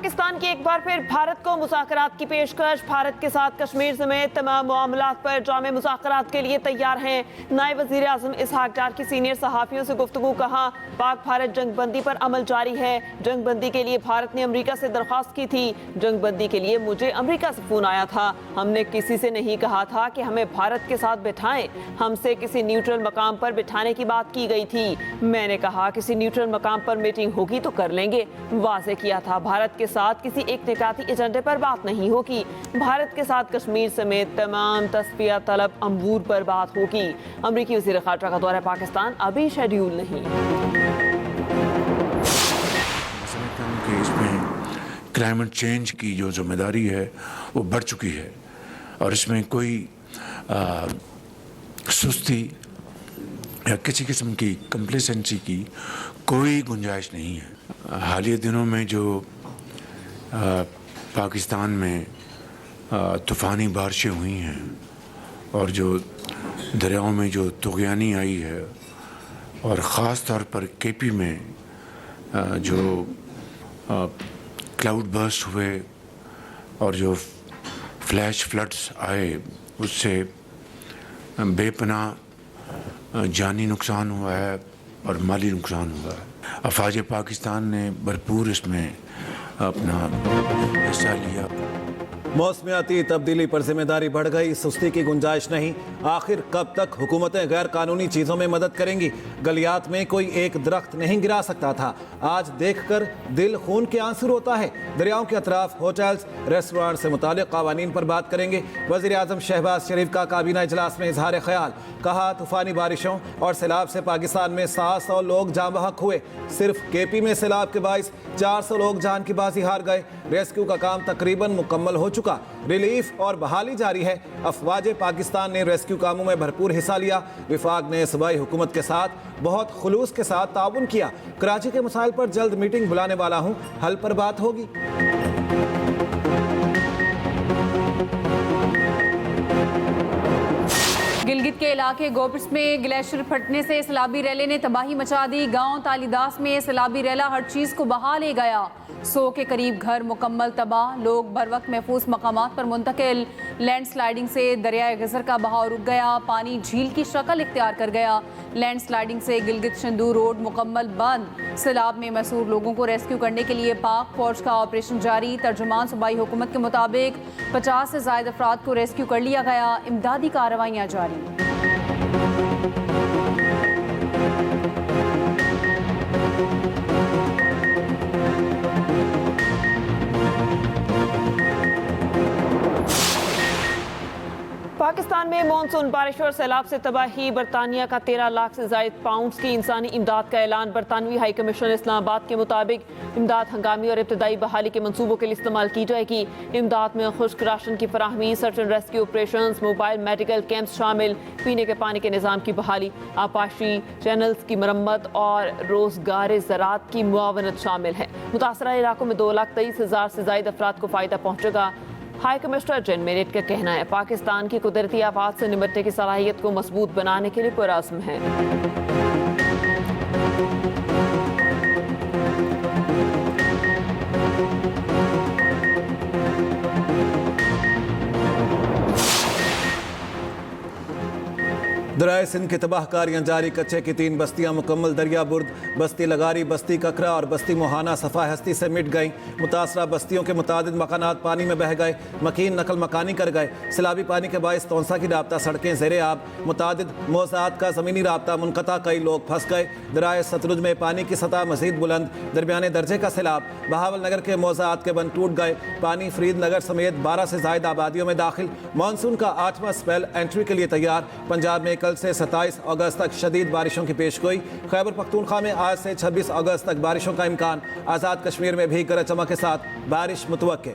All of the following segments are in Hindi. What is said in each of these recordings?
पाकिस्तान की एक बार फिर भारत को मुज़ाकरात की पेशकश। भारत के साथ कश्मीर समेत तमाम मामलात पर जामे मुज़ाकरात के लिए तैयार हैं। नायब वज़ीर आज़म इसहाक डार की सीनियर सहाफ़ियों से गुफ्तगू। कहा, पाक भारत जंगबंदी पर अमल जारी है। जंगबंदी के लिए भारत ने अमरीका से दरख्वास्त की थी। जंगबंदी के लिए मुझे अमरीका से फ़ोन आया था। हमने किसी से नहीं कहा था कि हमें भारत के साथ बिठाएं। हमसे किसी न्यूट्रल मकाम पर बिठाने की बात की गई थी। मैंने कहा किसी न्यूट्रल मकाम पर मीटिंग होगी तो कर लेंगे। वाज़े किया था भारत के साथ किसी एक निकाती एजेंडे पर बात नहीं होगी। भारत के साथ कश्मीर समेत तमाम तस्फिया तलब अमूर पर बात होगी। अमरीकी वज़ीर ख़ारजा का दौरा पाकिस्तान अभी शेड्यूल नहीं। इसमें क्लाइमेट चेंज की जो जिम्मेदारी है वो बढ़ चुकी है और इसमें कोई सुस्ती या किसी किस्म की कंप्लेसेंसी की कोई गुंजाइश नहीं है। हालिया दिनों में जो पाकिस्तान में तूफ़ानी बारिशें हुई हैं और जो दरियाओं में जो तुग़यानी आई है और ख़ास तौर पर केपी में जो क्लाउड बर्स्ट हुए और जो फ्लैश फ्लड्स आए, उससे बेपनाह जानी नुकसान हुआ है और माली नुकसान हुआ है। अफवाज पाकिस्तान ने भरपूर इसमें अपना हिस्सा लिया। मौसमियाती तब्दीली पर जिम्मेदारी बढ़ गई, सुस्ती की गुंजाइश नहीं। आखिर कब तक हुकूमतें गैर कानूनी चीज़ों में मदद करेंगी? गलियात में कोई एक दरख्त नहीं गिरा सकता था, आज देखकर दिल खून के आंसू रोता है। दरियाओं के अतराफ होटल्स रेस्टोरेंट से मुतालिक कवानीन पर बात करेंगे। वज़ीर आज़म शहबाज शरीफ का काबीना इजलास में इजहार ख्याल। कहा, तूफ़ानी बारिशों और सैलाब से पाकिस्तान में 700 लोग जाँ बहक हुए। सिर्फ केपी में सैलाब के बाइस 400 लोग जान की बाजी हार गए। रेस्क्यू का काम तकरीबन मुकम्मल हो चुका, रिलीफ और बहाली जारी है। अफवाज पाकिस्तान ने रेस्क्यू कामों में भरपूर हिस्सा लिया। विफाक ने सूबाई हुकूमत के साथ बहुत खुलूस के साथ ताउन किया। कराची के मसाइल पर जल्द मीटिंग बुलाने वाला हूँ, हल पर बात होगी। गिलगित के इलाके गोपिस में ग्लेशियर फटने से सैलाबी रैले ने तबाही मचा दी। गांव तालीदास में सैलाबी रैला हर चीज को बहा ले गया। 100 के करीब घर मुकम्मल तबाह, लोग बर वक्त महफूज मकामात पर मुंतकिल। लैंडस्लाइडिंग से दरियाए गजर का बहाव रुक गया, पानी झील की शक्ल इख्तियार कर गया। लैंडस्लाइडिंग से गिलगित शंदू रोड मुकम्मल बंद। सैलाब में मसूर लोगों को रेस्क्यू करने के लिए पाक फौज का ऑपरेशन जारी। तर्जुमान सूबाई हुकूमत के मुताबिक 50 से ज़ायद अफराद को रेस्क्यू कर लिया गया। इमदादी कार्रवाइयाँ जारी। पाकिस्तान में मानसून बारिश और सैलाब से तबाही। बरतानिया का 13 लाख से ज़ायद पाउंड्स की इंसानी इमदाद का ऐलान। बरतानवी हाई कमीशन इस्लामाबाद के मुताबिक इमदाद हंगामी और इब्तदाई बहाली के मनसूबों के लिए इस्तेमाल की जाएगी। इमदाद में खुश्क राशन की फराहमी, search and rescue operation, mobile medical camps शामिल, पीने के पानी के निज़ाम की बहाली, आपाशी चैनल्स की मरम्मत और रोजगार ज़राअत की मुआवनत शामिल है। मुतासरा इलाकों में 2,23,000 से ज़ायद अफराद को फ़ायदा पहुँचेगा। हाई कमिश्नर जैन मेरिट का कहना है, पाकिस्तान की कुदरती आफात से निपटने की सलाहियत को मजबूत बनाने के लिए पुरअज़्म है। दरियाए सिंध की तबाहकारियाँ जारी। कच्चे की 3 बस्तियाँ मुकम्मल दरिया बुर्द, बस्ती लगारी, बस्ती ककरा और बस्ती मोहाना सफ़ा हस्ती से मिट गईं। मुतासरा बस्तियों के मुतादिद मकानात पानी में बह गए, मकीन नकल मकानी कर गए। सैलाबी पानी के बायस तौंसा की राब्ता सड़कें ज़ेरे आब, मुतादिद मौज़ात का ज़मीनी राब्ता मुनक़ता, कई लोग फंस गए। दरियाए सतलुज में पानी की सतह मज़ीद बुलंद, दरमियाने दर्जे का सैलाब। बहावल नगर के मौज़ात के बंद टूट गए। पानी फरीद नगर समेत 12 से ज़ायद आबादियों में दाखिल। मानसून का 8वां स्पेल एंट्री के लिए तैयार। पंजाब में कल से 27 अगस्त तक शदीद बारिशों की पेशगोई। खैबर पख्तूनख्वा में आज से 26 अगस्त तक बारिशों का इम्कान। आज़ाद कश्मीर में भी गरज चमक के साथ बारिश मुतवक्के।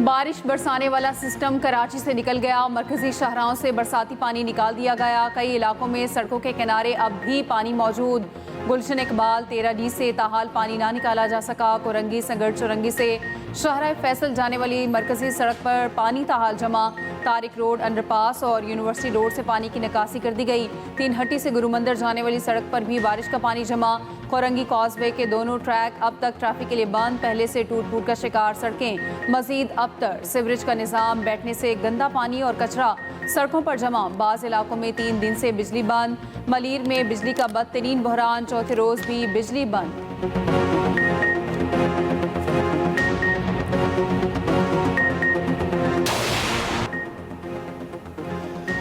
बारिश बरसाने वाला सिस्टम कराची से निकल गया। मरकजी शाहराहों से बरसाती पानी निकाल दिया गया। कई इलाकों में सड़कों के किनारे अब भी पानी मौजूद। गुलशन इकबाल 13D से ताहाल पानी ना निकाला जा सका। कोरंगी संगड़ चुरंगी से शाहराह फैसल जाने वाली मरकजी सड़क पर पानी ताहाल जमा। तारिक रोड अंडरपास और यूनिवर्सिटी रोड से पानी की निकासी कर दी गई। तीन हट्टी से गुरुमंदिर जाने वाली सड़क पर भी बारिश का पानी जमा। कोरंगी कॉजवे के दोनों ट्रैक अब तक ट्रैफिक के लिए बंद। पहले से टूट फूट का शिकार सड़कें मजीद अबतर। सीवरेज का निज़ाम बैठने से गंदा पानी और कचरा सड़कों पर जमा। बाज़ इलाकों में 3 दिन से बिजली बंद। मलीर में बिजली का बदतरीन बहरान, चौथे रोज भी बिजली बंद।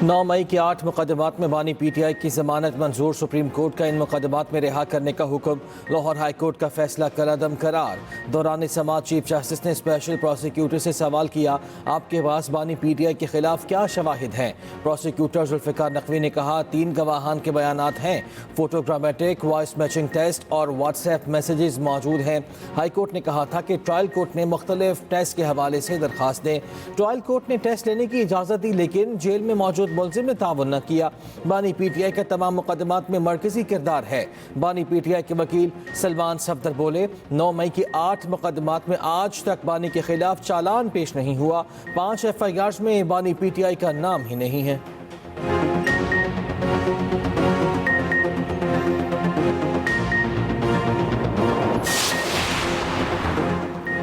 9 मई के 8 मुकदमात में बानी PTI की जमानत मंजूर। सुप्रीम कोर्ट का इन मुकदमात में रिहा करने का हुक्म। लाहौर हाई कोर्ट का फैसला कलअदम करार। दौरान समाअत चीफ जस्टिस ने स्पेशल प्रोसिक्यूटर से सवाल किया, आपके पास बानी PTI के खिलाफ क्या शवाहिद हैं? प्रोसिक्यूटर जुल्फ़िकार नकवी ने कहा, 3 गवाहान के बयानात हैं, फोटोग्रामेटिक, वॉइस मैचिंग टेस्ट और व्हाट्सएप मैसेजेस मौजूद हैं। हाई कोर्ट ने कहा था कि ट्रायल कोर्ट ने मुख्तलिफ टेस्ट के हवाले से दरख्वास्त दें। ट्रायल कोर्ट ने टेस्ट लेने की इजाज़त दी, लेकिन जेल में मौजूद मुलजिम ने तावन न किया। बानी PTI का तमाम मुकदमात में मरकजी किरदार है। बानी PTI के वकील सलमान सफदर बोले, 9 मई के 8 मुकदमात में आज तक बानी के खिलाफ चालान पेश नहीं हुआ। 5 FIRs में बानी PTI का नाम ही नहीं है।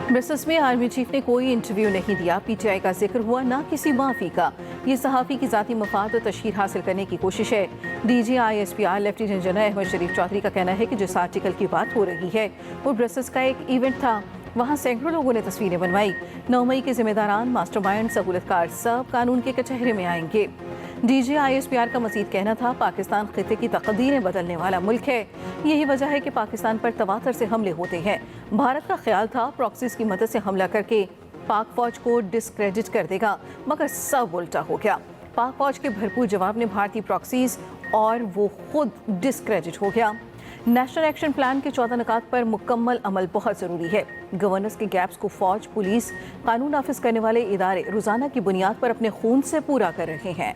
ब्रसेल्स में आर्मी चीफ ने कोई इंटरव्यू नहीं दिया। PTI का जिक्र हुआ, ना किसी माफी का। ये सहाफ़ी की ज़ाती मफाद और तशहीर हासिल करने की कोशिश है। DG ISPR lieutenant general Ahmed Sharif Chaudhry का कहना है कि जिस आर्टिकल की बात हो रही है वो ब्रसेल्स का एक इवेंट था। वहाँ सैकड़ों लोगों ने तस्वीरें बनवाई। 9 मई के जिम्मेदारान, मास्टरमाइंड, सहूलतकार सब कानून के कचहरे में आएंगे। DG ISPR का मज़ीद कहना था, पाकिस्तान खिते की तकदीरें बदलने वाला मुल्क है। यही वजह है कि पाकिस्तान पर तवातर से हमले होते हैं। भारत का ख्याल था प्रॉक्सीज की मदद से हमला करके पाक फौज को डिस्क्रेडिट कर देगा, मगर सब उल्टा हो गया। पाक फौज के भरपूर जवाब ने भारतीय प्रॉक्सीज और वो खुद डिस्क्रेडिट हो गया। नेशनल एक्शन प्लान के 14 निकात पर मुकम्मल अमल बहुत ज़रूरी है। गवर्नेंस के गैप्स को फौज, पुलिस, कानून नाफिज करने वाले इदारे रोज़ाना की बुनियाद पर अपने खून से पूरा कर रहे हैं।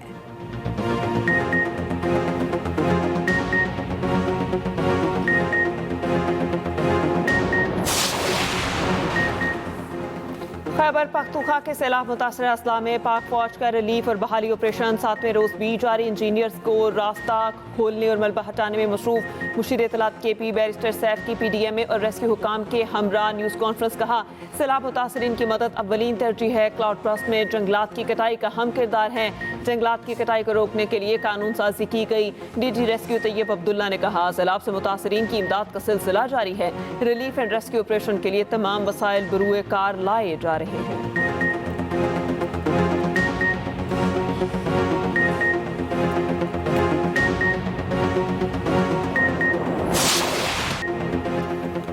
खैबर पख्तूनख्वा के सैलाब मुतासर अजला में पाक फौज का रिलीफ और बहाली ऑपरेशन 7वें रोज भी जारी। इंजीनियर्स को रास्ता खोलने और मलबा हटाने में मसरूफ। मुशीर इत्तलात KP बैरिस्टर सैफ की PDMA और रेस्क्यू हुकाम के हमरा न्यूज़ कॉन्फ्रेंस कहा, सैलाब मुतासरीन की मदद अव्वलीन तरजीह है। क्लाउड बर्स्ट में जंगलात की कटाई का अहम किरदार है। जंगलात की कटाई को रोकने के लिए कानून साजी की गई। DG रेस्क्यू तैयब अब्दुल्ला ने कहा, सैलाब से मुतासरीन की इमदाद का सिलसिला जारी है। रिलीफ एंड रेस्क्यू ऑपरेशन के लिए तमाम वसाइल बरूए कार लाए जा रहे हैं।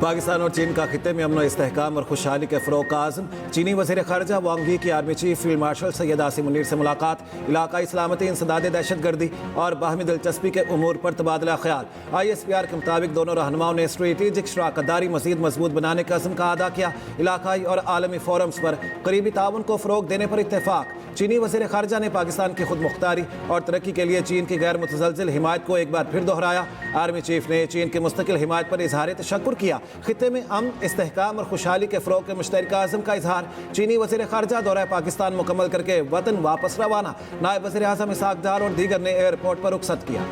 पाकिस्तान और चीन का खिते में अमन इस्तेहकाम और खुशहाली के फ़रोग़ का आज़म। चीनी वज़ीर ख़ारजा वांग यी की army chief field marshal Syed Asim Munir से मुलाकात। इलाकाई सलामती, इंसदाद दहशतगर्दी और बाहमी दिलचस्पी के उमूर पर तबादला ख्याल। ISPR के मुताबिक दोनों रहनुमाओं ने स्ट्रेटेजिक शराकतदारी मज़ीद मजबूत बनाने का अज़्म का अदा किया। इलाकाई और आलमी फोरम्स पर करीबी ताउन को फ़रोग़ देने पर इत्तेफाक। चीनी वज़ीर ख़ारजा ने पाकिस्तान की खुद मुख्तारी और तरक्की के लिए चीन की गैर मुतज़लज़िल हिमायत को एक बार फिर दोहराया। आर्मी चीफ ने चीन की मुस्तकिल हिमायत पर इजहार तशक्कुर किया। खिते में अमन, इस्तेहकाम और खुशहाली के फ़रोग़ के मुश्तरका आज़म का इजहार। चीनी वज़ीर ख़ारजा दौरा पाकिस्तान मुकम्मल करके वतन वापस रवाना। नायब वज़ीर आज़म इसहाक़ डार और दीगर ने एयरपोर्ट पर रुखसत किया।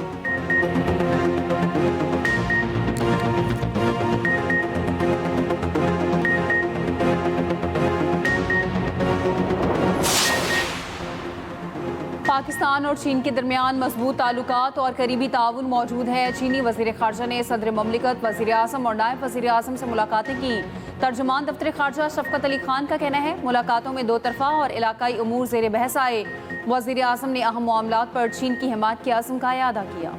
पाकिस्तान और चीन के दरमियान मजबूत ताल्लुकात और करीबी ताउन मौजूद है। चीनी वज़ीर ख़ारजा ने सदर ममलिकत, वज़ीर आज़म और नायब वज़ीर आज़म से मुलाकातें की। तर्जुमान दफ्तर ख़ारजा शफ़क़त अली खान का कहना है, मुलाकातों में दो तरफ़ा और इलाकाई उमूर ज़ेर बहस आए। वज़ीर आज़म ने अहम मामलात पर चीन की हिमायत के आज़म का अदा किया।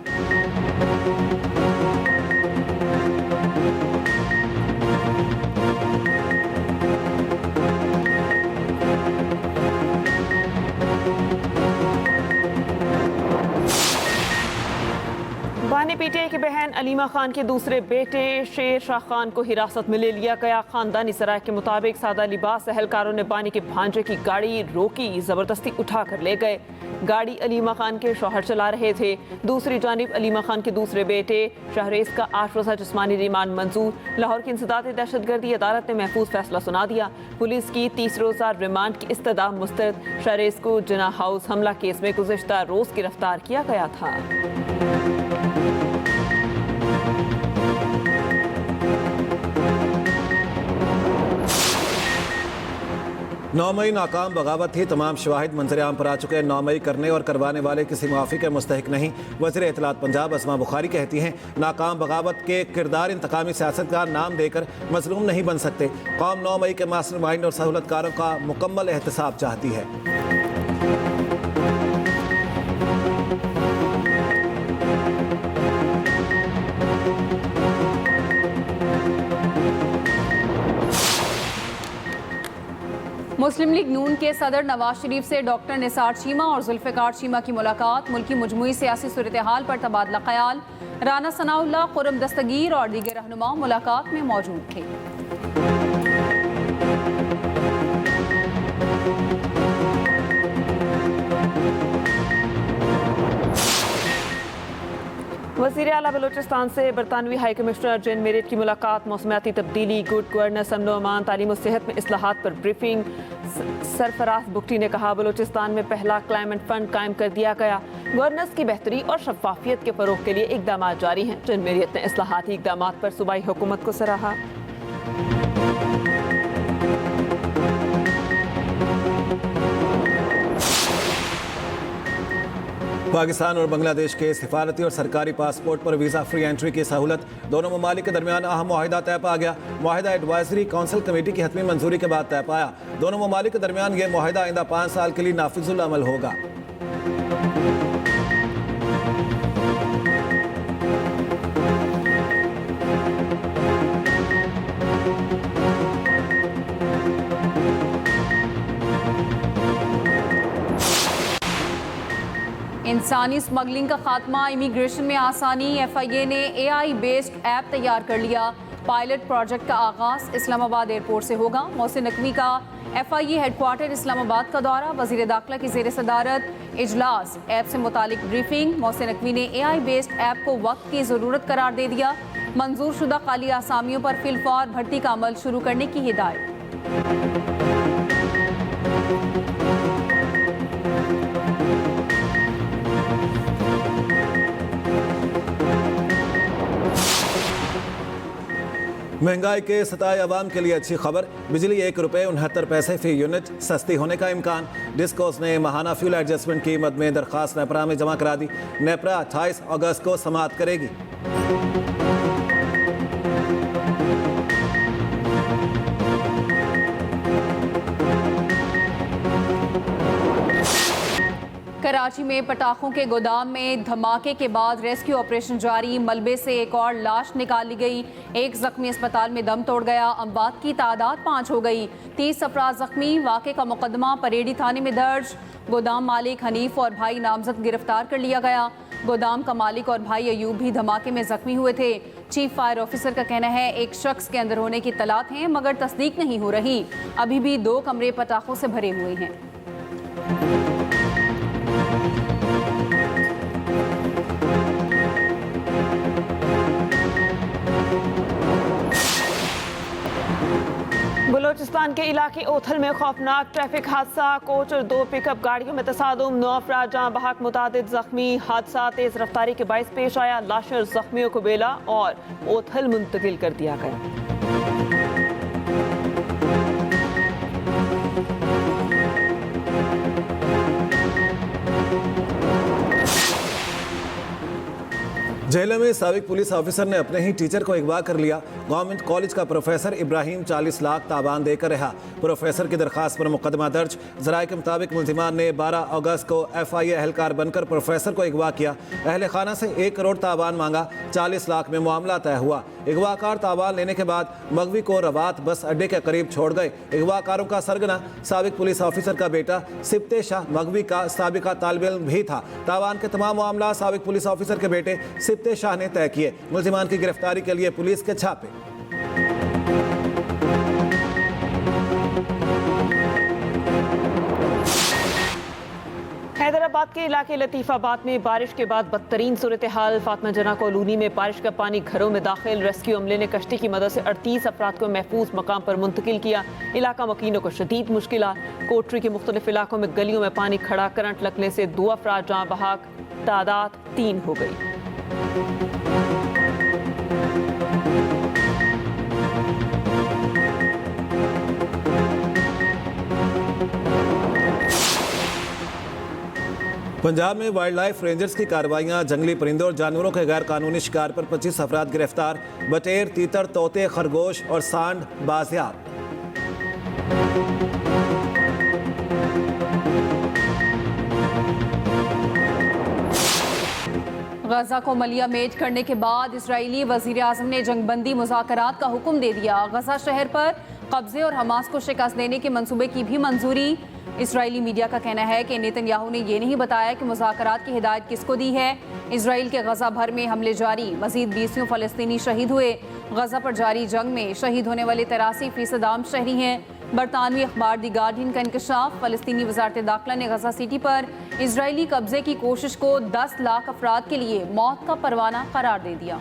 बानी पीटीआई की बहन अलीमा खान के दूसरे बेटे शेर शाह खान को हिरासत में ले लिया गया। खानदानी सराय के मुताबिक सादा लिबास एहलकारों ने बानी के भांजे की गाड़ी रोकी, जबरदस्ती उठा कर ले गए। गाड़ी अलीमा खान के शौहर चला रहे थे। दूसरी जानिब अलीमा खान के दूसरे बेटे शहरेज का 8 रोज़ा जिस्मानी रिमांड मंजूर। लाहौर की इंसदाद दहशतगर्दी अदालत ने महफूज फैसला सुना दिया। पुलिस की 30 रोज़ा रिमांड की इस्तदा मुस्तरद। शहरेज को जिना हाउस हमला केस में गुज़िश्ता रोज़ गिरफ्तार किया गया था। 9 मई नाकाम बगावत थी। तमाम शवाहिद मंजर आम पर आ चुके हैं। 9 मई करने और करवाने वाले किसी मुआफ़ी के मुस्तहिक नहीं। वज़ीर इत्तलात पंजाब अस्मा बुखारी कहती हैं, नाकाम बगावत के किरदार इंतकामी सियासत का नाम देकर मजलूम नहीं बन सकते। कौम 9 मई के मास्टर माइंड और सहूलतकारों का मुकम्मल एहतसाब चाहती है। मुस्लिम लीग नून के सदर नवाज शरीफ से डॉक्टर निसार चीमा और जुल्फ़िकार चीमा की मुलाकात। मुल्की मजमूई सियासी सूरत-ए-हाल पर तबादला ख्याल। राना सनाउल्लाह, खुर्रम दस्तगीर और दीगर रहनुमा मुलाकात में मौजूद थे। वज़ीर आला बलोचिस्तान से बरतानवी हाई कमिश्नर जेन मेरिट की मुलाकात। मौसमियाती तब्दीली, गुड गवर्नेंस, अमन व अमान, तालीम और सेहत में इस्लाहात पर ब्रीफिंग। सरफराज बुगटी ने कहा, बलोचिस्तान में पहला क्लाइमेट फंड कायम कर दिया गया। गवर्नेंस की बेहतरी और शफाफियत के फ़रोग के लिए इकदाम जारी हैं। जेन मेरिट ने इस्लाहाती इकदाम पर सूबाई हुकूमत को सराहा। पाकिस्तान और बांग्लादेश के सिफारती और सरकारी पासपोर्ट पर वीज़ा फ्री एंट्री की सहूलत। दोनों ममालिक के दरमियान अहम मुआहिदा तय पा गया। मुआहिदा एडवाइजरी काउंसिल कमेटी की हतमी मंजूरी के बाद तय पाया। दोनों ममालिक के दरमियान यह मुआहिदा आइंदा 5 साल के लिए नाफिजुल अमल होगा। इंसानी स्मगलिंग का खात्मा, इमिग्रेशन में आसानी। FIA ने AI बेस्ड ऐप तैयार कर लिया। पायलट प्रोजेक्ट का आगाज इस्लामाबाद एयरपोर्ट से होगा। मोहसिन नकवी का FIA हेडक्वार्टर इस्लामाबाद का दौरा। वजीर दाखिला की ज़ेर सदारत इजलास। ऐप से मुतालिक ब्रीफिंग। मोहसिन नकवी ने AI बेस्ड ऐप को वक्त की ज़रूरत करार दे दिया। मंजूर शुदा खाली आसामियों पर फिलफौर भर्ती का अमल शुरू करने की हिदायत। महंगाई के सताए अवाम के लिए अच्छी खबर। बिजली ₹1.69 फी यूनिट सस्ती होने का इम्कान। डिस्कोस ने माहाना फ्यूल एडजस्टमेंट कीमत में दरख्वास्त नेपरा में जमा करा दी। नेपरा 28 अगस्त को समाप्त करेगी। कराची में पटाखों के गोदाम में धमाके के बाद रेस्क्यू ऑपरेशन जारी। मलबे से एक और लाश निकाल ली गई। एक जख्मी अस्पताल में दम तोड़ गया। अमवात की तादाद 5 हो गई। 30 अफराद जख्मी। वाक़े का मुकदमा परेडी थाने में दर्ज। गोदाम मालिक हनीफ और भाई नामजद गिरफ्तार कर लिया गया। गोदाम का मालिक और भाई अयूब भी धमाके में जख्मी हुए थे। चीफ फायर ऑफिसर का कहना है एक शख्स के अंदर होने की इत्तलात हैं, मगर तस्दीक नहीं हो रही। अभी भी 2 कमरे पटाखों से भरे हुए हैं। बलोचिस्तान के इलाके ओथल में खौफनाक ट्रैफिक हादसा। कोच और 2 पिकअप गाड़ियों में तसादुम। 9 अफराद जहां बहक मुतादिद जख्मी। हादसा तेज रफ्तारी के बाइस पेश आया। लाशें जख्मियों को बेला और ओथल मुंतकिल कर दिया गया। जेल में साबिक पुलिस ऑफिसर ने अपने ही टीचर को अगवा कर लिया। गवर्नमेंट कॉलेज का प्रोफेसर इब्राहिम 40 लाख ताबान देकर रहा। प्रोफेसर की दरखास्त पर मुकदमा दर्ज। जराये के मुताबिक मुल्जिमान ने 12 अगस्त को FIA एहलकार बनकर प्रोफेसर को अगवा किया। अहल खाना से 1 करोड़ ताबान मांगा। 40 लाख में मामला तय हुआ। अगवाकार ताबान लेने के बाद मगवी को रवात बस अड्डे के करीब छोड़ गए। अगवाकारों का सरगना साबिक पुलिस ऑफिसर का बेटा सिप्ते शाह मगवी का साबिका तालिब इल्म भी था। ताबान के तमाम मामला साबिक पुलिस ऑफिसर के बेटे सिप्ते शाह ने तय किए। मुलजिमान की गिरफ्तारी के लिए पुलिस के छापे। हैदराबाद के इलाके लतीफाबाद में बारिश के बाद बदतरीन सूरत हाल। फातिमा जना कॉलोनी में बारिश का पानी घरों में दाखिल। रेस्क्यू अमले ने कश्ती की मदद से 38 अफराद को महफूज मकाम पर मुंतकिल किया। इलाका मकीनों को शदीद मुश्किलात। कोटरी के मुख्तलिफ इलाकों में गलियों में पानी खड़ा। करंट लगने से 2 अफराद जाँ बहक, तादाद 3 हो गई। पंजाब में वाइल्ड लाइफ रेंजर्स की कार्रवाइयां। जंगली परिंदों और जानवरों के गैर कानूनी शिकार पर 25 अफराद गिरफ्तार। बटेर, तीतर, तोते, खरगोश और सांड बाजियाब। गजा को मलिया मेट करने के बाद इजरायली वजीर आजम ने जंगबंदी मुज़ाकरात का हुक्म दे दिया। गजा शहर पर कब्जे और हमास को शिकस्त देने के मंसूबे की भी मंजूरी। इजरायली मीडिया का कहना है कि नेतन्याहू ने यह नहीं बताया कि मुज़ाकरात की हिदायत किसको दी है। इजराइल के गजा भर में हमले जारी। मजीद 20 फ़लस्तीनी शहीद हुए। गजा पर जारी जंग में शहीद होने वाले 83% आम शहरी हैं। बरतानवी अखबार दी गार्डियन का इंकशाफ। फ़लस्तीनी वजारत दाखिला ने गजा सिटी पर इजरायली कब्जे की कोशिश को 10 लाख अफराद के लिए मौत का परवाना करार दे दिया।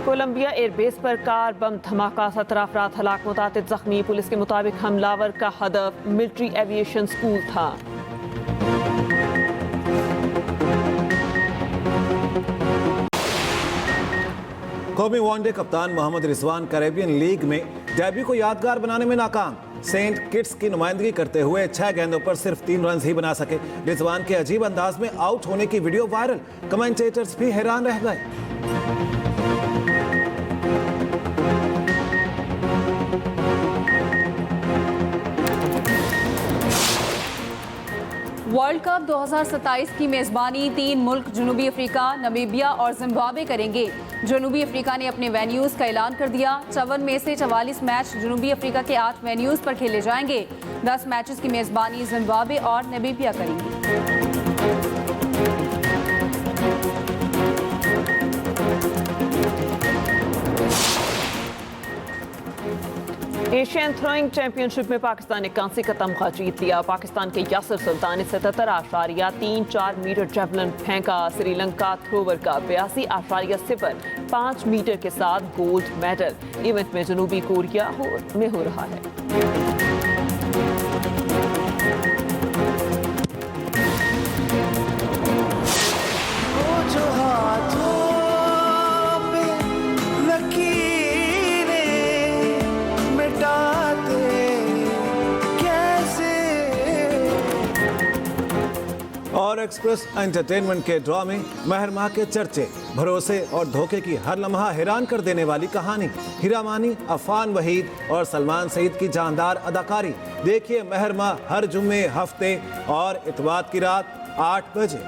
कोलंबिया एयरबेस पर कार बम धमाका। 17 अफराद हलाक, मुतातिद जख्मी। पुलिस के मुताबिक हमलावर का हदफ मिलिट्री एविएशन स्कूल था। कौमी वनडे कप्तान मोहम्मद रिजवान कैरेबियन लीग में डेब्यू को यादगार बनाने में नाकाम। सेंट किट्स की नुमाइंदगी करते हुए 6 गेंदों पर सिर्फ 3 रन ही बना सके। रिजवान के अजीब अंदाज में आउट होने की वीडियो वायरल। कमेंटेटर्स भी हैरान रह गए। वर्ल्ड कप 2027 की मेजबानी 3 मुल्क जनूबी अफ्रीका, नमीबिया और जिम्बाब्वे करेंगे। जनूबी अफ्रीका ने अपने वेन्यूज़ का ऐलान कर दिया। 54 में से 44 मैच जनूबी अफ्रीका के 8 वेन्यूज़ पर खेले जाएंगे। 10 मैचेस की मेजबानी जिम्बाब्वे और नमीबिया करेंगी। एशियन थ्रोइंग चैंपियनशिप में पाकिस्तान ने कांसे का तमगा जीत लिया। पाकिस्तान के यासिर सुल्तान ने 77.34 मीटर जेवलिन फेंका। श्रीलंका थ्रोवर का 82.05 मीटर के साथ गोल्ड मेडल। इवेंट में जनूबी कोरिया में हो रहा है। और एक्सप्रेस एंटरटेनमेंट के ड्रॉ में महरमा के चर्चे, भरोसे और धोखे की हर लम्हा हैरान कर देने वाली कहानी। हीरा मानी, अफान वहीद और सलमान सईद की जानदार अदाकारी। देखिए महरमा हर जुम्मे, हफ्ते और इतवार की रात 8 बजे।